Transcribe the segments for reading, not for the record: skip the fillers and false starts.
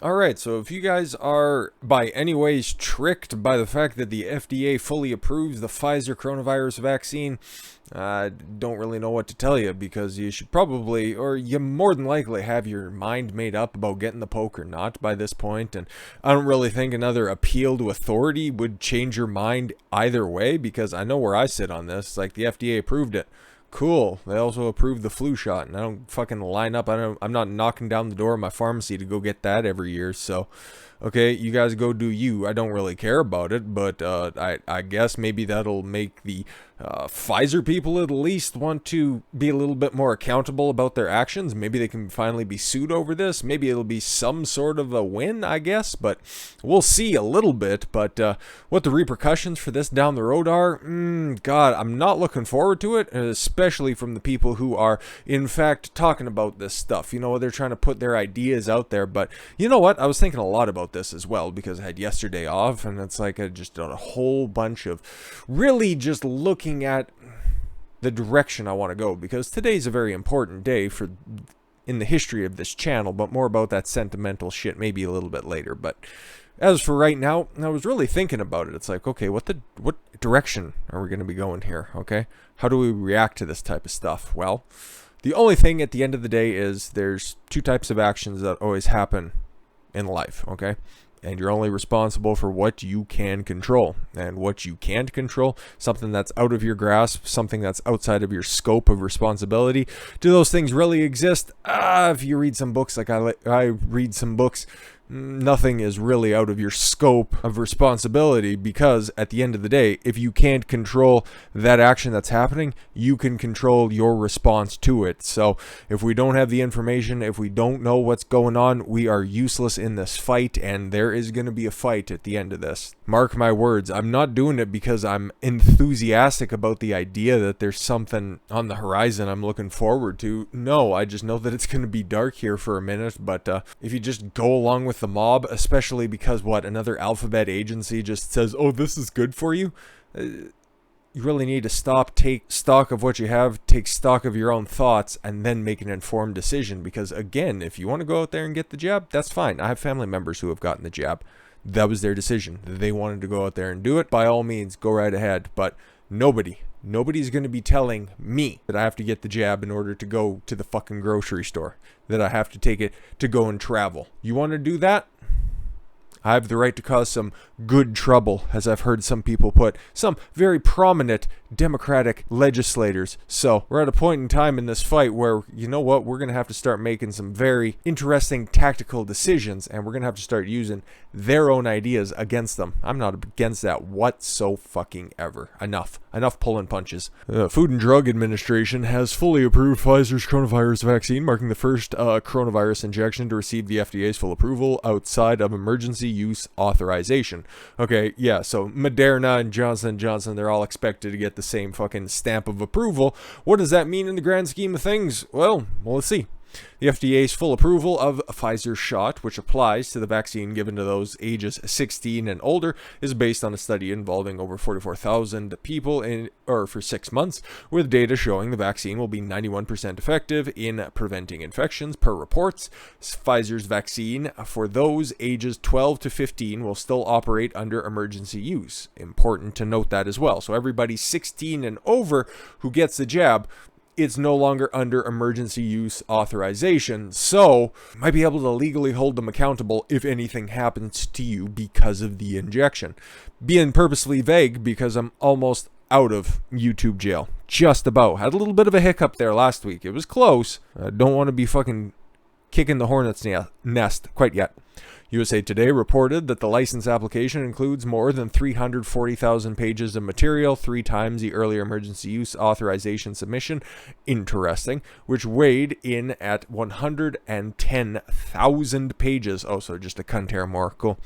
Alright, so if you guys are by any ways tricked by the fact that the FDA fully approves the Pfizer coronavirus vaccine, I don't really know what to tell you, because you should probably, or you more than likely have your mind made up about getting the poke or not by this point, and I don't really think another appeal to authority would change your mind either way, because I know where I sit on this. Like, the FDA approved it. Cool. They also approved the flu shot, and I don't fucking line up. I'm not knocking down the door of my pharmacy to go get that every year. So, okay, you guys go do you. I don't really care about it, but I guess maybe that'll make the Pfizer people at least want to be a little bit more accountable about their actions. Maybe they can finally be sued over this. Maybe it'll be some sort of a win, I guess, but we'll see a little bit. But what the repercussions for this down the road are, God, I'm not looking forward to it, especially from the people who are, in fact, talking about this stuff. You know, they're trying to put their ideas out there. But you know what? I was thinking a lot about this as well, because I had yesterday off, and it's like I just done a whole bunch of really just looking at the direction I want to go, because today's a very important day for in the history of this channel, but more about that sentimental shit maybe a little bit later. But as for right now, I was really thinking about it. It's like, okay, what direction are we going to be going here? Okay, how do we react to this type of stuff? Well, the only thing at the end of the day is there's two types of actions that always happen in life, okay? And you're only responsible for what you can control. And what you can't control, something that's out of your grasp, something that's outside of your scope of responsibility. Do those things really exist? If you read some books, like I read some books, nothing is really out of your scope of responsibility, because at the end of the day, if you can't control that action that's happening, you can control your response to it. So if we don't have the information, if we don't know what's going on, we are useless in this fight, and there is going to be a fight at the end of this. Mark my words, I'm not doing it because I'm enthusiastic about the idea that there's something on the horizon I'm looking forward to. No, I just know that it's going to be dark here for a minute, but if you just go along with the mob, especially because another alphabet agency just says, oh, this is good for you, you really need to stop, take stock of what you have, take stock of your own thoughts, and then make an informed decision. Because again, if you want to go out there and get the jab, that's fine. I have family members who have gotten the jab. That was their decision. They wanted to go out there and do it. By all means, go right ahead. But nobody's going to be telling me that I have to get the jab in order to go to the fucking grocery store, that I have to take it to go and travel. You want to do that? I have the right to cause some good trouble, as I've heard some people put, some very prominent Democratic legislators. So we're at a point in time in this fight where, you know what, we're going to have to start making some very interesting tactical decisions, and we're going to have to start using their own ideas against them. I'm not against that whatsoever. Enough pulling punches. Food and Drug Administration has fully approved Pfizer's coronavirus vaccine, marking the first coronavirus injection to receive the FDA's full approval outside of emergency use authorization. Okay, yeah, so Moderna and Johnson & Johnson, they're all expected to get the same fucking stamp of approval. What does that mean in the grand scheme of things? Well, let's see. The FDA's full approval of Pfizer's shot, which applies to the vaccine given to those ages 16 and older, is based on a study involving over 44,000 people for 6 months, with data showing the vaccine will be 91% effective in preventing infections per reports. Pfizer's vaccine for those ages 12 to 15 will still operate under emergency use. Important to note that as well. So everybody 16 and over who gets the jab, it's no longer under emergency use authorization, so might be able to legally hold them accountable if anything happens to you because of the injection. Being purposely vague because I'm almost out of YouTube jail. Just about. Had a little bit of a hiccup there last week. It was close. I don't want to be fucking kicking the hornet's nest quite yet. USA Today reported that the license application includes more than 340,000 pages of material, 3 times the earlier emergency use authorization submission. Interesting. Which weighed in at 110,000 pages. Oh, so just a cunt hair more. Cool.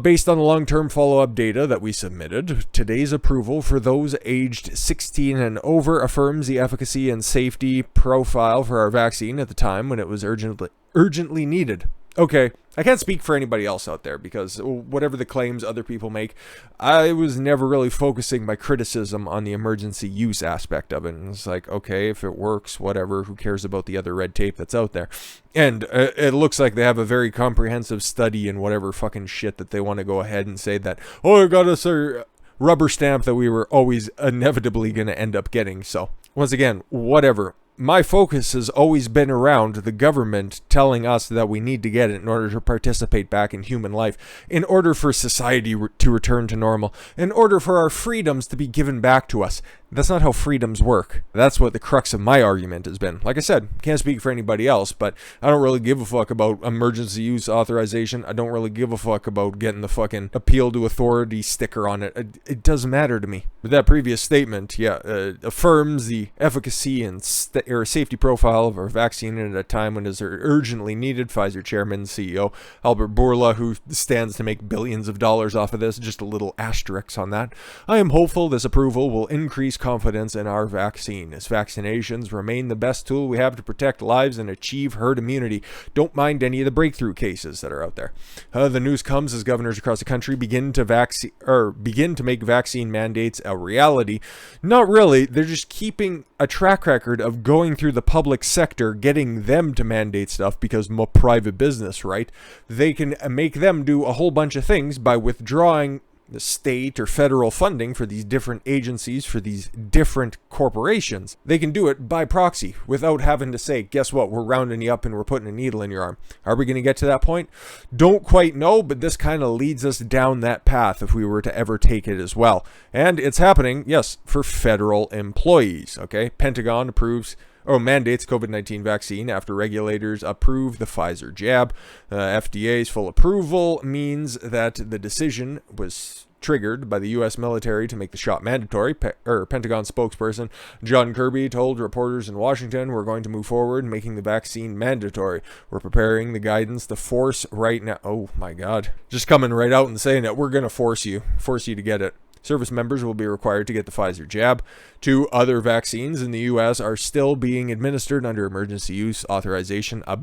Based on the long-term follow-up data that we submitted, today's approval for those aged 16 and over affirms the efficacy and safety profile for our vaccine at the time when it was urgently needed. okay, I can't speak for anybody else out there because whatever the claims other people make, I was never really focusing my criticism on the emergency use aspect of it. And it's like, okay, if it works, whatever, who cares about the other red tape that's out there? And it looks like they have a very comprehensive study in whatever fucking shit that they want to go ahead and say that, oh, it got us a rubber stamp that we were always inevitably going to end up getting. So, once again, whatever. My focus has always been around the government telling us that we need to get it in order to participate back in human life, in order for society to return to normal, in order for our freedoms to be given back to us. That's not how freedoms work. That's what the crux of my argument has been. Like I said, can't speak for anybody else, but I don't really give a fuck about emergency use authorization. I don't really give a fuck about getting the fucking appeal to authority sticker on it. It doesn't matter to me. With that previous statement, affirms the efficacy and safety profile of our vaccine at a time when it is urgently needed. Pfizer chairman and CEO Albert Bourla, who stands to make billions of dollars off of this, just a little asterisk on that. I am hopeful this approval will increase confidence in our vaccine, as vaccinations remain the best tool we have to protect lives and achieve herd immunity. Don't mind any of the breakthrough cases that are out there. The news comes as governors across the country begin to make vaccine mandates a reality. Not really. They're just keeping a track record of going through the public sector, getting them to mandate stuff because more private business, right? They can make them do a whole bunch of things by withdrawing the state or federal funding for these different agencies, for these different corporations. They can do it by proxy without having to say, guess what, we're rounding you up and we're putting a needle in your arm. Are we going to get to that point? Don't quite know, but this kind of leads us down that path if we were to ever take it as well. And it's happening, yes, for federal employees, okay? Pentagon mandates COVID-19 vaccine after regulators approve the Pfizer jab. FDA's full approval means that the decision was triggered by the U.S. military to make the shot mandatory. Pentagon spokesperson John Kirby told reporters in Washington, we're going to move forward making the vaccine mandatory. We're preparing the guidance to force right now. Oh my God. Just coming right out and saying that we're going to force you to get it. Service members will be required to get the Pfizer jab. 2 other vaccines in the U.S. are still being administered under emergency use authorization. I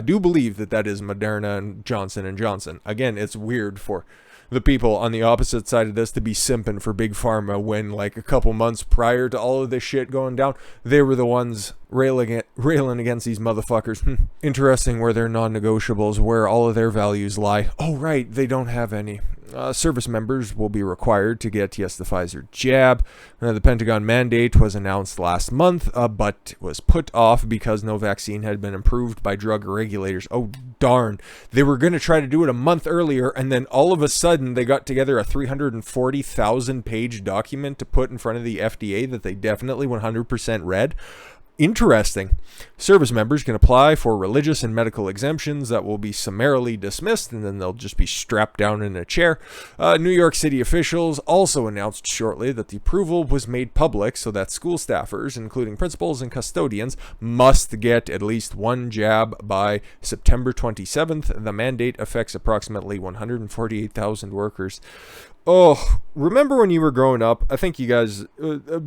do believe that is Moderna and Johnson & Johnson. Again, it's weird for the people on the opposite side of this to be simping for Big Pharma when, like, a couple months prior to all of this shit going down, they were the ones railing against these motherfuckers. Interesting where their non-negotiables, where all of their values lie. Oh, right, they don't have any. Service members will be required to get, the Pfizer jab. The Pentagon mandate was announced last month, but was put off because no vaccine had been approved by drug regulators. Oh, darn. They were going to try to do it a month earlier, and then all of a sudden they got together a 340,000-page document to put in front of the FDA that they definitely 100% read. Interesting. Service members can apply for religious and medical exemptions that will be summarily dismissed, and then they'll just be strapped down in a chair. New York City officials also announced shortly that the approval was made public so that school staffers, including principals and custodians, must get at least 1 jab by September 27th. The mandate affects approximately 148,000 workers. Oh, remember when you were growing up? I think you guys,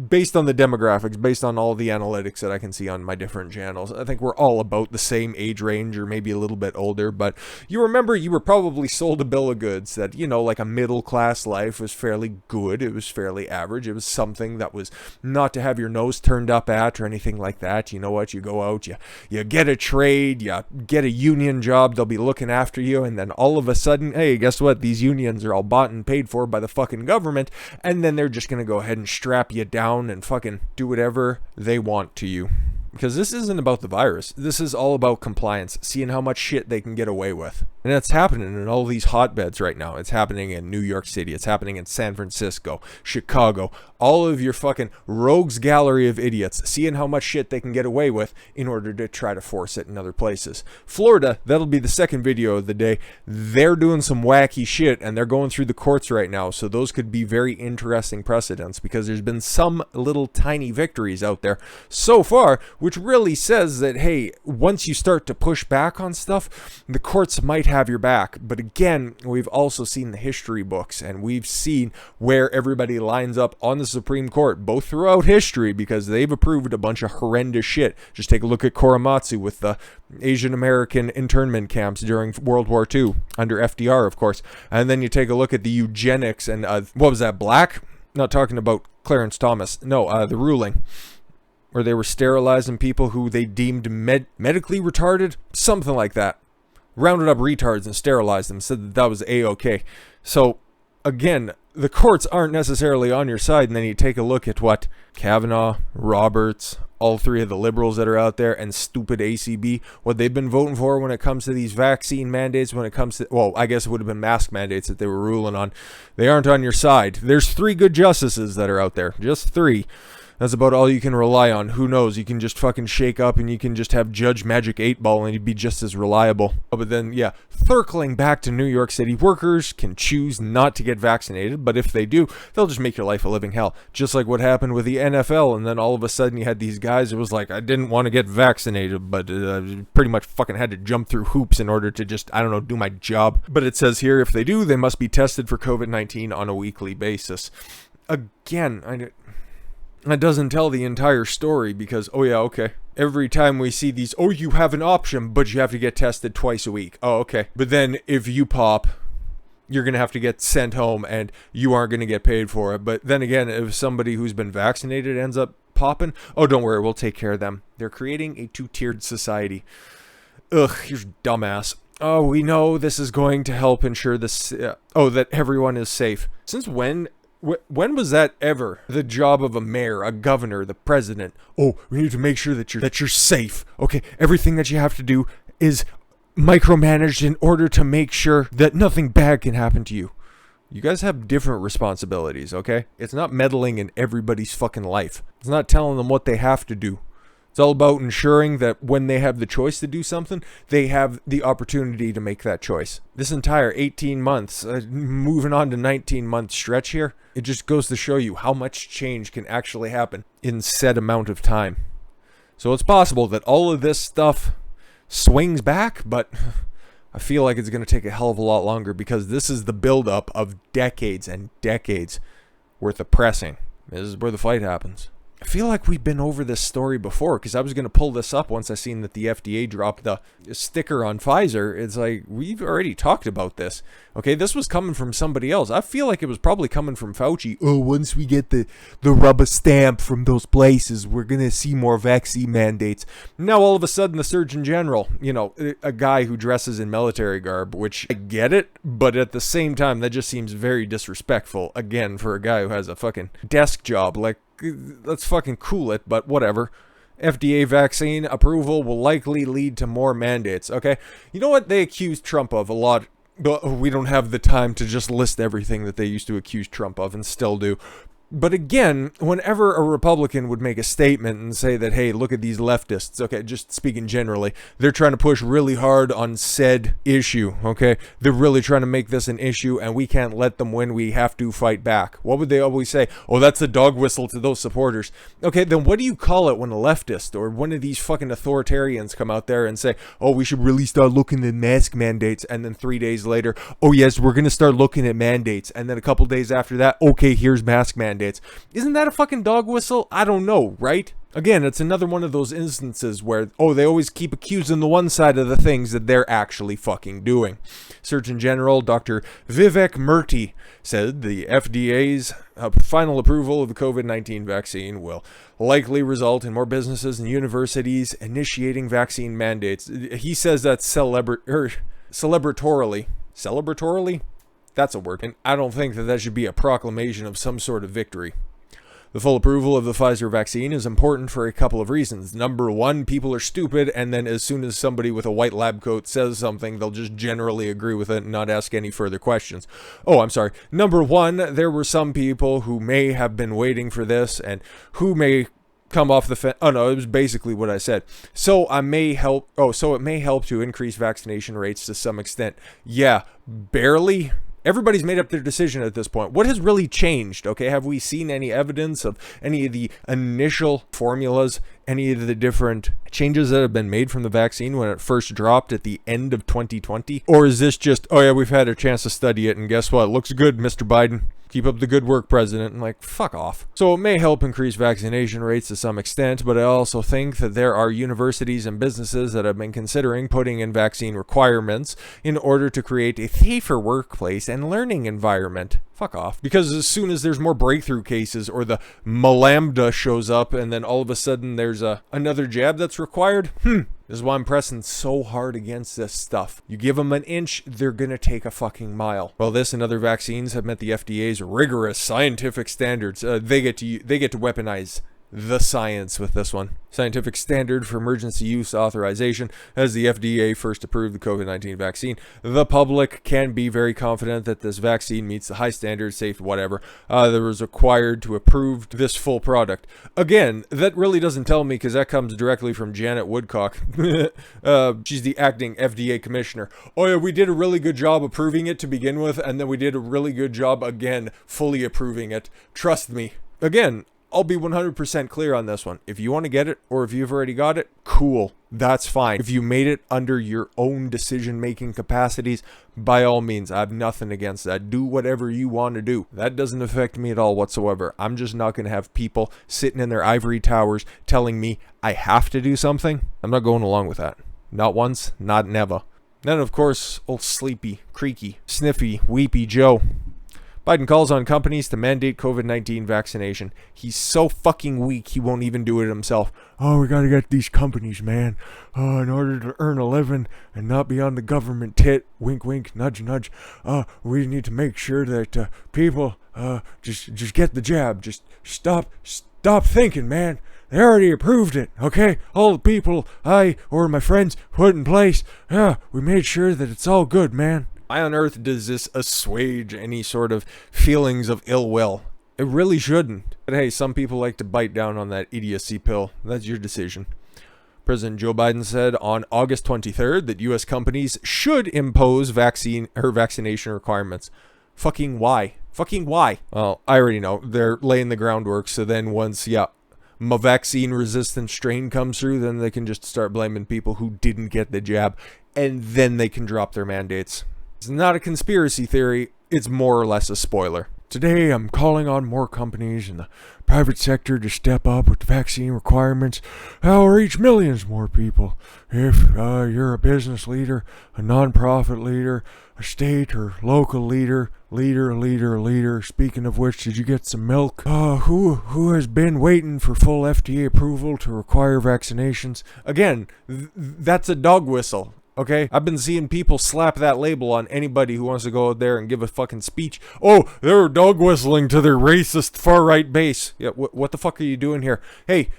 based on the demographics, based on all the analytics that I can see on my different channels, I think we're all about the same age range or maybe a little bit older. But you remember you were probably sold a bill of goods that, like a middle class life was fairly good. It was fairly average. It was something that was not to have your nose turned up at or anything like that. You know what? You go out, you get a trade, you get a union job. They'll be looking after you. And then all of a sudden, hey, guess what? These unions are all bought and paid for by the fucking government, and then they're just gonna go ahead and strap you down and fucking do whatever they want to you. Because this isn't about the virus. This is all about compliance, seeing how much shit they can get away with. And it's happening in all these hotbeds right now. It's happening in New York City. It's happening in San Francisco, Chicago. All of your fucking rogues gallery of idiots, seeing how much shit they can get away with in order to try to force it in other places. Florida, that'll be the second video of the day. They're doing some wacky shit, and they're going through the courts right now. So those could be very interesting precedents, because there's been some little tiny victories out there so far, which really says that, hey, once you start to push back on stuff, the courts might have your back. But again, we've also seen the history books, and we've seen where everybody lines up on the Supreme Court, both throughout history, because they've approved a bunch of horrendous shit. Just take a look at Korematsu with the Asian American internment camps during World War II, under FDR, of course. And then you take a look at the eugenics and, what was that, Black? Not talking about Clarence Thomas. No, the ruling, where they were sterilizing people who they deemed medically retarded, something like that. Rounded up retards and sterilized them, said that was A-okay. So, again, the courts aren't necessarily on your side, and then you take a look at what Kavanaugh, Roberts, all three of the liberals that are out there, and stupid ACB, what they've been voting for when it comes to these vaccine mandates, when it comes to, well, I guess it would have been mask mandates that they were ruling on. They aren't on your side. There's 3 good justices that are out there. Just 3. That's about all you can rely on. Who knows? You can just fucking shake up and you can just have Judge Magic 8-Ball and he'd be just as reliable. But then, yeah, circling back to New York City, workers can choose not to get vaccinated, but if they do, they'll just make your life a living hell. Just like what happened with the NFL, and then all of a sudden you had these guys, it was like, I didn't want to get vaccinated, but pretty much fucking had to jump through hoops in order to just, I don't know, do my job. But it says here, if they do, they must be tested for COVID-19 on a weekly basis. Again, that doesn't tell the entire story because, oh yeah, okay. Every time we see these, oh, you have an option, but you have to get tested twice a week. Oh, okay. But then if you pop, you're going to have to get sent home and you aren't going to get paid for it. But then again, if somebody who's been vaccinated ends up popping, oh, don't worry, we'll take care of them. They're creating a 2-tiered society. Ugh, you're dumbass. Oh, we know this is going to help ensure this, that everyone is safe. Since when was that ever the job of a mayor, a governor, the president? Oh, we need to make sure that you're safe. Okay, everything that you have to do is micromanaged in order to make sure that nothing bad can happen to you. You guys have different responsibilities, okay? It's not meddling in everybody's fucking life. It's not telling them what they have to do. It's all about ensuring that when they have the choice to do something, they have the opportunity to make that choice. This entire 18 months, moving on to 19-month stretch here, it just goes to show you how much change can actually happen in said amount of time. So it's possible that all of this stuff swings back, but I feel like it's going to take a hell of a lot longer because this is the buildup of decades and decades worth of pressing. This is where the fight happens. I feel like we've been over this story before because I was going to pull this up once I seen that the FDA dropped the sticker on Pfizer. It's like, we've already talked about this. Okay, this was coming from somebody else. I feel like it was probably coming from Fauci. Oh, once we get the rubber stamp from those places, we're going to see more vaccine mandates. Now, all of a sudden, the Surgeon General, a guy who dresses in military garb, which I get it, but at the same time, that just seems very disrespectful, again, for a guy who has a fucking desk job. Like, let's fucking cool it, but whatever. FDA vaccine approval will likely lead to more mandates, okay? You know what they accused Trump of a lot? But we don't have the time to just list everything that they used to accuse Trump of and still do. But again, whenever a Republican would make a statement and say that, hey, look at these leftists, okay, just speaking generally, they're trying to push really hard on said issue, okay? They're really trying to make this an issue and we can't let them win, we have to fight back. What would they always say? Oh, that's a dog whistle to those supporters. Okay, then what do you call it when a leftist or one of these fucking authoritarians come out there and say, oh, we should really start looking at mask mandates, and then 3 days later, oh yes, we're going to start looking at mandates, and then a couple days after that, okay, here's mask mandates. Isn't that a fucking dog whistle? I don't know, right? Again, it's another one of those instances where, oh, they always keep accusing the one side of the things that they're actually fucking doing. Surgeon General Dr. Vivek Murthy said the FDA's final approval of the COVID-19 vaccine will likely result in more businesses and universities initiating vaccine mandates. He says that celebratorily. Celebratorily? That's a word. And I don't think that should be a proclamation of some sort of victory. The full approval of the Pfizer vaccine is important for a couple of reasons. Number one, people are stupid, and then as soon as somebody with a white lab coat says something, they'll just generally agree with it and not ask any further questions. Oh, I'm sorry. Number one, there were some people who may have been waiting for this and who may come off the fence. Oh no, it was basically what I said. So it may help to increase vaccination rates to some extent. Yeah, barely. Everybody's made up their decision at this point. What has really changed? Okay, have we seen any evidence of any of the initial formulas, any of the different changes that have been made from the vaccine when it first dropped at the end of 2020? Or is this just, oh yeah, we've had a chance to study it, and guess what? Looks good, Mr. Biden. Keep up the good work, President. And like, fuck off. So it may help increase vaccination rates to some extent, but I also think that there are universities and businesses that have been considering putting in vaccine requirements in order to create a safer workplace and learning environment. Fuck off. Because as soon as there's more breakthrough cases or the malambda shows up and then all of a sudden there's another jab that's required, this is why I'm pressing so hard against this stuff. You give them an inch, they're gonna take a fucking mile. Well, this and other vaccines have met the FDA's rigorous scientific standards. They get to weaponize the science with this one. Scientific standard for emergency use authorization. As the FDA first approved the COVID-19 vaccine, the public can be very confident that this vaccine meets the high standards, safe, whatever, that was required to approve this full product. Again, that really doesn't tell me, because that comes directly from Janet Woodcock. She's the acting FDA commissioner. Oh yeah, we did a really good job approving it to begin with, and then we did a really good job again fully approving it. Trust me. Again, I'll be 100% clear on this one. If you want to get it, or if you've already got it, cool. That's fine. If you made it under your own decision-making capacities, by all means, I have nothing against that. Do whatever you want to do. That doesn't affect me at all whatsoever. I'm just not going to have people sitting in their ivory towers telling me I have to do something. I'm not going along with that. Not once, not never. Then, of course, old sleepy, creaky, sniffy, weepy Joe. Biden calls on companies to mandate COVID-19 vaccination. He's so fucking weak, he won't even do it himself. Oh, we gotta get these companies, man. In order to earn a living and not be on the government tit, wink, wink, nudge, nudge. We need to make sure that people just get the jab. Just stop thinking, man. They already approved it, okay? All the people I or my friends put in place, we made sure that it's all good, man. Why on earth does this assuage any sort of feelings of ill will? It really shouldn't. But hey, some people like to bite down on that idiocy pill. That's your decision. President Joe Biden said on August 23rd that U.S. companies should impose vaccination requirements. Fucking why? Fucking why? Well, I already know. They're laying the groundwork, so then once, my vaccine-resistant strain comes through, then they can just start blaming people who didn't get the jab, and then they can drop their mandates. It's not a conspiracy theory, it's more or less a spoiler. Today, I'm calling on more companies in the private sector to step up with the vaccine requirements. I'll reach millions more people. If you're a business leader, a nonprofit leader, a state or local leader. Speaking of which, did you get some milk? Who has been waiting for full FDA approval to require vaccinations? Again, that's a dog whistle. Okay, I've been seeing people slap that label on anybody who wants to go out there and give a fucking speech. Oh, they're dog whistling to their racist far-right base. Yeah, what the fuck are you doing here? Hey,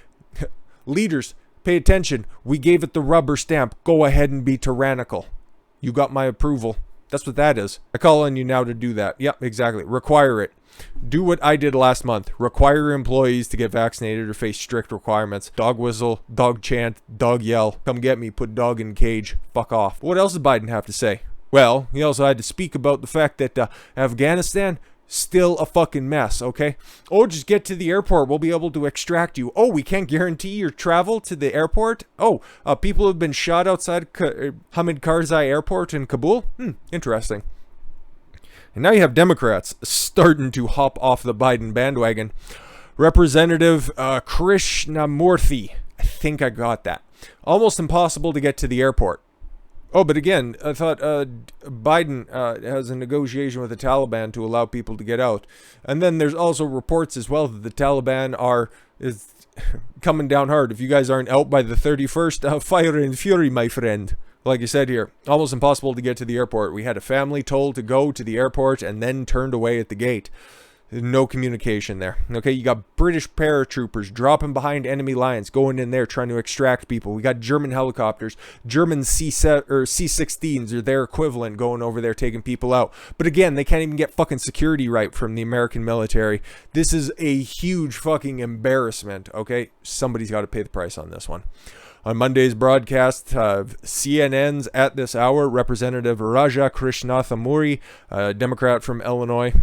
leaders, pay attention. We gave it the rubber stamp. Go ahead and be tyrannical. You got my approval. That's what that is. I call on you now to do that. Yep, exactly. Require it. Do what I did last month. Require employees to get vaccinated or face strict requirements. Dog whistle, dog chant, dog yell. Come get me, put dog in cage. Fuck off. What else did Biden have to say? Well, he also had to speak about the fact that Afghanistan, still a fucking mess, okay? Oh, just get to the airport. We'll be able to extract you. Oh, we can't guarantee your travel to the airport? Oh, people have been shot outside Hamid Karzai Airport in Kabul? Interesting. And now you have Democrats starting to hop off the Biden bandwagon. Representative Krishnamurthy. I think I got that. Almost impossible to get to the airport. Oh, but again, I thought Biden has a negotiation with the Taliban to allow people to get out. And then there's also reports as well that the Taliban is coming down hard. If you guys aren't out by the 31st, fire and fury, my friend. Like I said here, almost impossible to get to the airport. We had a family told to go to the airport and then turned away at the gate. No communication there. Okay, you got British paratroopers dropping behind enemy lines, going in there trying to extract people. We got German helicopters, German C-16s or their equivalent going over there taking people out. But again, they can't even get fucking security right from the American military. This is a huge fucking embarrassment, okay? Somebody's got to pay the price on this one. On Monday's broadcast of CNN's At This Hour, Representative Raja Krishnathamurthy, a Democrat from Illinois,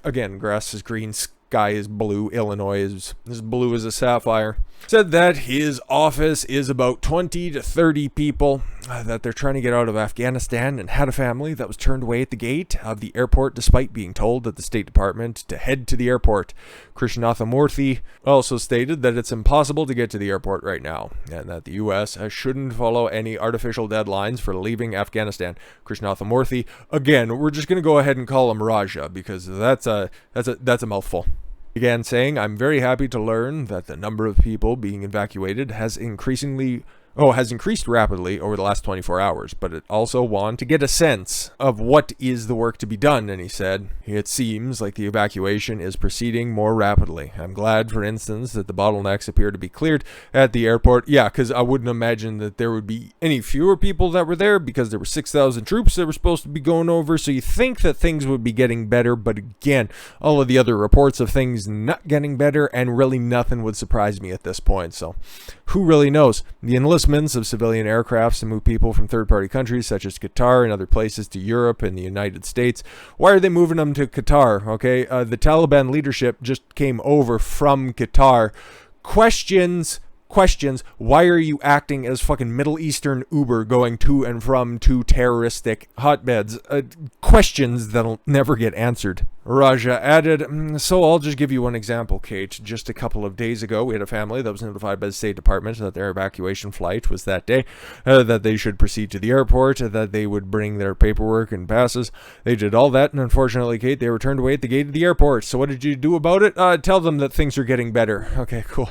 again, grass is green, sky is blue, Illinois is as blue as a sapphire, said that his office is about 20 to 30 people that they're trying to get out of Afghanistan, and had a family that was turned away at the gate of the airport despite being told at the State Department to head to the airport. Krishnathamurthy also stated that it's impossible to get to the airport right now, and that the U.S. shouldn't follow any artificial deadlines for leaving Afghanistan. Krishnathamurthy, again, we're just going to go ahead and call him Raja because that's a mouthful. Began saying, "I'm very happy to learn that the number of people being evacuated has increased rapidly over the last 24 hours, but it also want to get a sense of what is the work to be done," and he said, "It seems like the evacuation is proceeding more rapidly. I'm glad, for instance, that the bottlenecks appear to be cleared at the airport." Yeah, because I wouldn't imagine that there would be any fewer people that were there because there were 6,000 troops that were supposed to be going over, so you think that things would be getting better, but again, all of the other reports of things not getting better, and really nothing would surprise me at this point, so who really knows? The enlistments of civilian aircrafts to move people from third-party countries such as Qatar and other places to Europe and the United States. Why are they moving them to Qatar? Okay, the Taliban leadership just came over from Qatar. Questions. Why are you acting as fucking Middle Eastern Uber going to and from two terroristic hotbeds? Questions that'll never get answered. Raja added, "So I'll just give you one example, Kate. Just a couple of days ago, we had a family that was notified by the State Department that their evacuation flight was that day, that they should proceed to the airport, that they would bring their paperwork and passes. They did all that, and unfortunately, Kate, they were turned away at the gate of the airport. So what did you do about it? Tell them that things are getting better." Okay, cool.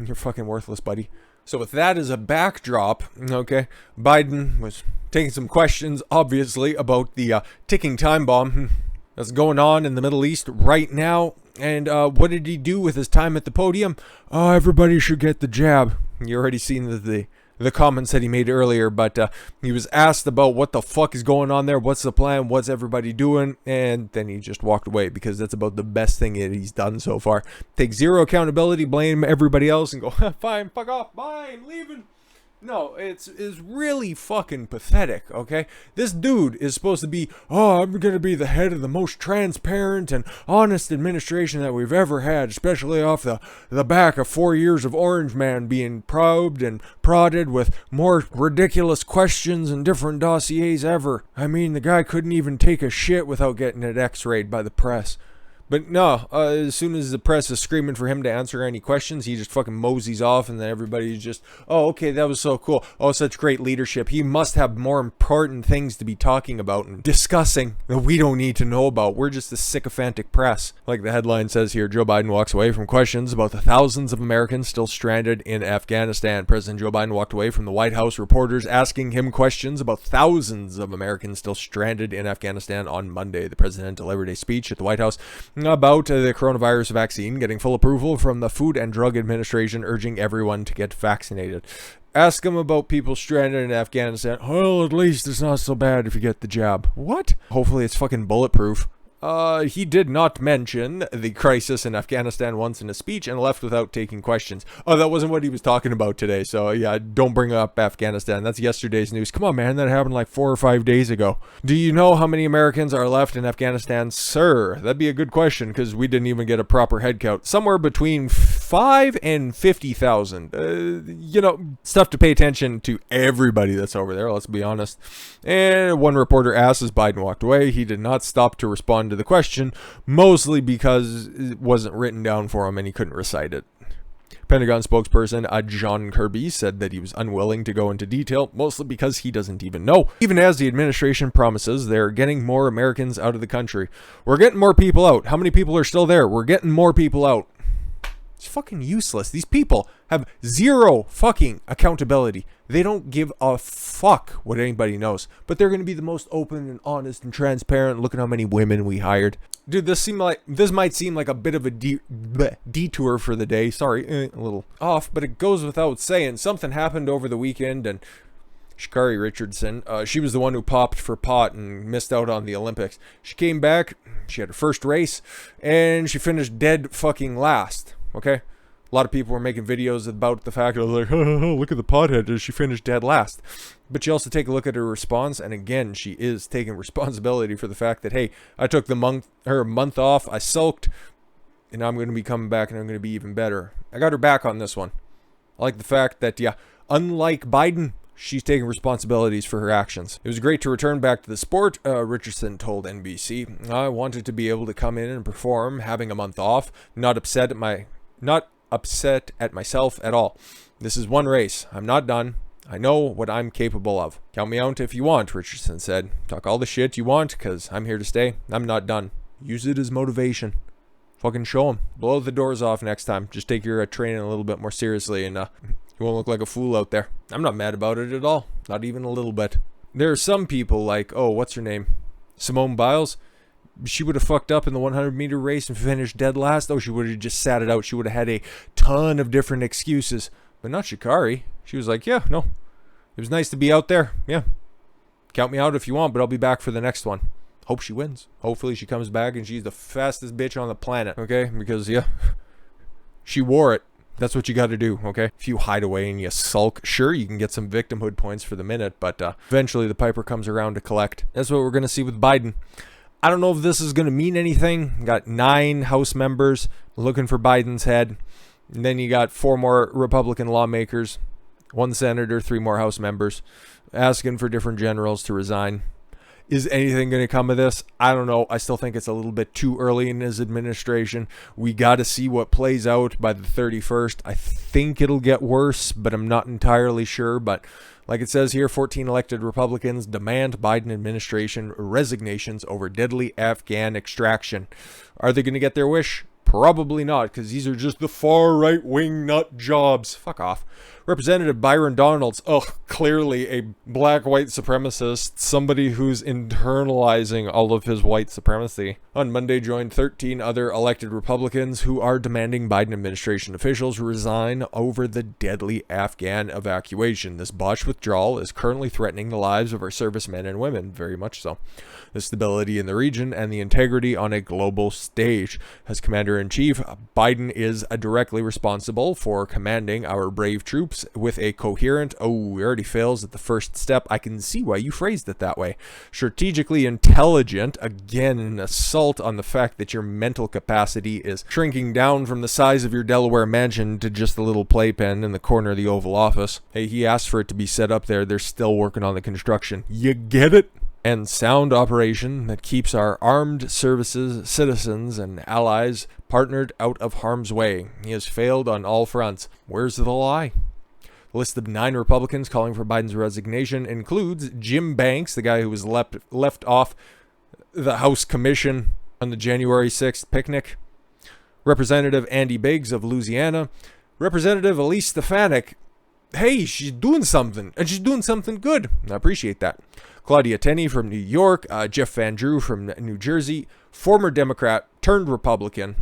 You're fucking worthless, buddy. So with that as a backdrop, okay, Biden was taking some questions, obviously, about the ticking time bomb that's going on in the Middle East right now. And what did he do with his time at the podium? "Oh, everybody should get the jab." You already seen the comments that he made earlier, but he was asked about what the fuck is going on there, what's the plan, what's everybody doing, and then he just walked away because that's about the best thing that he's done so far. Take zero accountability, blame everybody else, and go, "Fine, fuck off, bye, I'm leaving." No, it's really fucking pathetic, okay? This dude is supposed to be, "I'm going to be the head of the most transparent and honest administration that we've ever had, especially off the back of 4 years of Orange Man being probed and prodded with more ridiculous questions and different dossiers ever. I mean, the guy couldn't even take a shit without getting it x-rayed by the press." But no, as soon as the press is screaming for him to answer any questions, he just fucking moseys off, and then everybody's just, "Oh, okay, that was so cool. Oh, such great leadership. He must have more important things to be talking about and discussing that we don't need to know about. We're just the sycophantic press." Like the headline says here, Joe Biden walks away from questions about the thousands of Americans still stranded in Afghanistan. President Joe Biden walked away from the White House reporters asking him questions about thousands of Americans still stranded in Afghanistan on Monday. The president delivered a speech at the White House about the coronavirus vaccine getting full approval from the Food and Drug Administration, urging everyone to get vaccinated. Ask him about people stranded in Afghanistan. "Well, at least it's not so bad if you get the jab." What? Hopefully it's fucking bulletproof. He did not mention the crisis in Afghanistan once in a speech and left without taking questions. Oh, that wasn't what he was talking about today. So yeah, don't bring up Afghanistan. That's yesterday's news. Come on, man. That happened like 4 or 5 days ago. Do you know how many Americans are left in Afghanistan, sir? That'd be a good question because we didn't even get a proper head count. Somewhere between 5 and 50,000. Stuff to pay attention to everybody that's over there. Let's be honest. And one reporter asked as Biden walked away. He did not stop to respond to the question, mostly because it wasn't written down for him and he couldn't recite it. Pentagon spokesperson John Kirby said that he was unwilling to go into detail, mostly because he doesn't even know. Even as the administration promises they're getting more Americans out of the country. We're getting more people out. How many people are still there? We're getting more people out. It's fucking useless. These people have zero fucking accountability. They don't give a fuck what anybody knows. But they're going to be the most open and honest and transparent. Look at how many women we hired. Dude, this might seem like a bit of a detour for the day. Sorry, a little off, but it goes without saying. Something happened over the weekend, and Sha'carri Richardson, she was the one who popped for pot and missed out on the Olympics. She came back, she had her first race, and she finished dead fucking last. Okay? A lot of people were making videos about the fact of like, oh, look at the pothead, does she finish dead last? But you also take a look at her response, and again, she is taking responsibility for the fact that, hey, I took the month off, I sulked, and now I'm going to be coming back and I'm going to be even better. I got her back on this one. I like the fact that, yeah, unlike Biden, she's taking responsibilities for her actions. It was great to return back to the sport, Richardson told NBC. I wanted to be able to come in and perform, having a month off, not upset at myself at all. This is one race. I'm not done. I know what I'm capable of. Count me out if you want, Richardson said. Talk all the shit you want, because I'm here to stay. I'm not done. Use it as motivation. Fucking show them. Blow the doors off next time. Just take your training a little bit more seriously, and you won't look like a fool out there. I'm not mad about it at all. Not even a little bit. There are some people like, oh, what's her name? Simone Biles. She would have fucked up in the 100-meter race and finished dead last. Oh, she would have just sat it out. She would have had a ton of different excuses. But not Sha'carri. She was like, yeah, no. It was nice to be out there. Yeah. Count me out if you want, but I'll be back for the next one. Hope she wins. Hopefully she comes back and she's the fastest bitch on the planet. Okay? Because, yeah, she wore it. That's what you got to do, okay? If you hide away and you sulk, sure, you can get some victimhood points for the minute, but eventually the piper comes around to collect. That's what we're going to see with Biden. I don't know if this is going to mean anything. Got 9 House members looking for Biden's head. And then you got 4 more Republican lawmakers, 1 senator, 3 more House members, asking for different generals to resign. Is anything going to come of this? I don't know. I still think it's a little bit too early in his administration. We got to see what plays out by the 31st. I think it'll get worse, but I'm not entirely sure. But like it says here, 14 elected Republicans demand Biden administration resignations over deadly Afghan extraction. Are they going to get their wish? Probably not, because these are just the far right-wing nut jobs. Fuck off. Representative Byron Donalds, clearly a black white supremacist, somebody who's internalizing all of his white supremacy, on Monday joined 13 other elected Republicans who are demanding Biden administration officials resign over the deadly Afghan evacuation. This botched withdrawal is currently threatening the lives of our servicemen and women, very much so. The stability in the region and the integrity on a global stage. As Commander-in-Chief, Biden is directly responsible for commanding our brave troops with a coherent, it already fails at the first step. I can see why you phrased it that way. Strategically intelligent, again, an assault on the fact that your mental capacity is shrinking down from the size of your Delaware mansion to just a little playpen in the corner of the Oval Office. Hey, he asked for it to be set up there. They're still working on the construction. You get it? And sound operation that keeps our armed services, citizens, and allies partnered out of harm's way. He has failed on all fronts. Where's the lie? The list of 9 Republicans calling for Biden's resignation includes Jim Banks, the guy who was left off the House commission on the January 6th picnic, Representative Andy Biggs of Louisiana, Representative Elise Stefanik. Hey, she's doing something, and she's doing something good. I appreciate that. Claudia Tenney from New York, Jeff Van Drew from New Jersey, former Democrat turned Republican.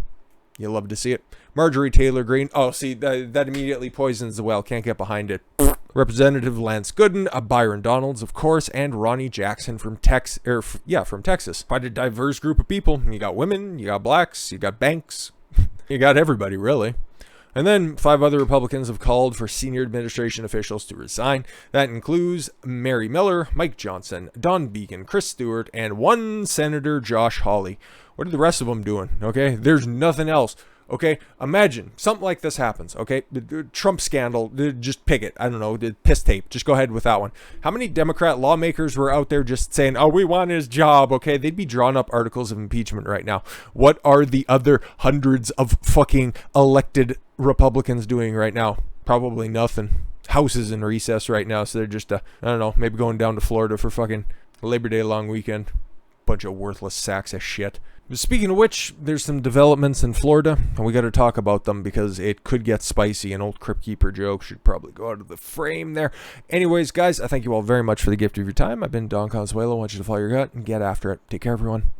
You'll love to see it. Marjorie Taylor Greene. Oh, see, that immediately poisons the well. Can't get behind it. Representative Lance Gooden, Byron Donalds, of course, and Ronnie Jackson from from Texas. Quite a diverse group of people. You got women, you got blacks, you got Banks, you got everybody, really. And then 5 other Republicans have called for senior administration officials to resign. That includes Mary Miller, Mike Johnson, Don Beacon, Chris Stewart, and 1 Senator Josh Hawley. What are the rest of them doing? Okay, there's nothing else. Okay, imagine something like this happens. Okay, the Trump scandal, just pick it. I don't know, the piss tape. Just go ahead with that one. How many Democrat lawmakers were out there just saying, oh, we want his job? Okay, they'd be drawing up articles of impeachment right now. What are the other hundreds of fucking elected Republicans doing right now? Probably nothing. House is in recess right now, so they're just, I don't know, maybe going down to Florida for fucking Labor Day long weekend. Bunch of worthless sacks of shit. Speaking of which, there's some developments in Florida, and we got to talk about them because it could get spicy. An old Crypt Keeper joke should probably go out of the frame there. Anyways, guys, I thank you all very much for the gift of your time. I've been Don Consuelo. I want you to follow your gut and get after it. Take care, everyone.